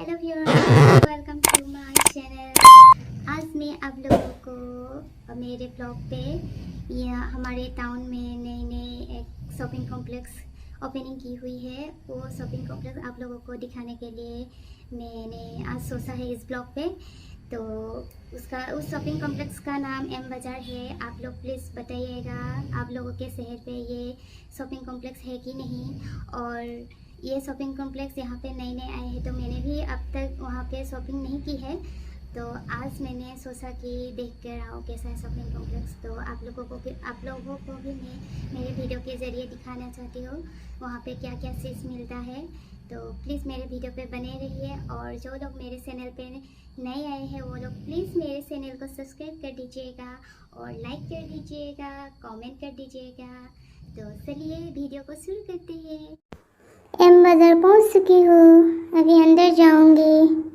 Hello viewers, welcome to my channel. आज मैं आप लोगों को मेरे ब्लॉग पे या हमारे टाउन में नए नए एक शॉपिंग कॉम्प्लेक्स ओपनिंग की हुई है, वो शॉपिंग कॉम्प्लेक्स आप लोगों को दिखाने के लिए मैंने आज सोचा है इस ब्लॉग पे। तो उस शॉपिंग कॉम्प्लेक्स का नाम एम बाज़ार है। आप लोग प्लीज़ बताइएगा आप लोगों के शहर पे ये शॉपिंग कॉम्प्लेक्स है कि नहीं। और ये शॉपिंग कॉम्प्लेक्स यहाँ पे नए नए आए हैं, तो मैंने भी अब तक वहाँ पे शॉपिंग नहीं की है। तो आज मैंने सोचा कि देख कर आओ कैसा है शॉपिंग कॉम्प्लेक्स। तो आप लोगों को भी मैं मेरे वीडियो के ज़रिए दिखाना चाहती हूँ वहाँ पे क्या क्या चीज़ मिलता है। तो प्लीज़ मेरे वीडियो पे बने रहिए, और जो लोग मेरे चैनल पे नए आए हैं वो लोग प्लीज़ मेरे चैनल को सब्सक्राइब कर दीजिएगा और लाइक कर दीजिएगा, कमेंट कर दीजिएगा। तो चलिए वीडियो को शुरू करते हैं। एम बाज़ार पहुंच चुकी हूँ, अभी अंदर जाऊंगी।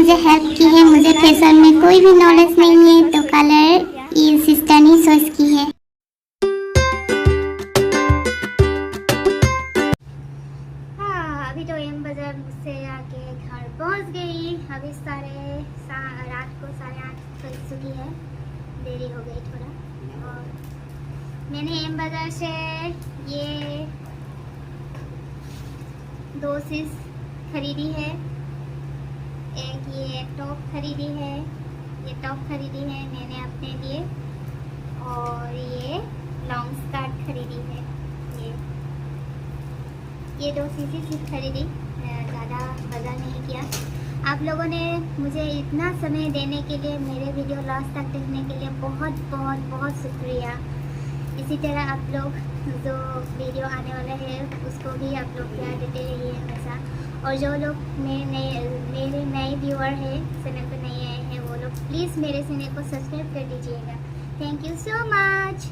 मुझे हेल्प की है। मुझे फैशन में कोई भी नॉलेज नहीं है, तो कलर ये सिस्टर ने चॉइस की है। हाँ, अभी तो एम बाजार से आके घर पहुंच गई। अभी रात को 8:30 बज चुकी है, देरी हो गई थोड़ा। और मैंने एम बाजार से ये 2 चीज़ खरीदी है। एक ये टॉप खरीदी है, मैंने अपने लिए, और ये लॉन्ग स्कर्ट खरीदी है। ये 2 चीज़ें सिर्फ खरीदी, ज़्यादा बाजार नहीं किया। आप लोगों ने मुझे इतना समय देने के लिए, मेरे वीडियो लास्ट तक देखने के लिए बहुत बहुत बहुत शुक्रिया। इसी तरह आप लोग जो वीडियो आने वाला है उसको भी आप लोग प्यार देते रहिए हमेशा। और जो लोग मेरे नए व्यूअर है, चैनल पर नए आए हैं, वो लोग प्लीज़ मेरे चैनल को सब्सक्राइब कर दीजिएगा। Thank you so much.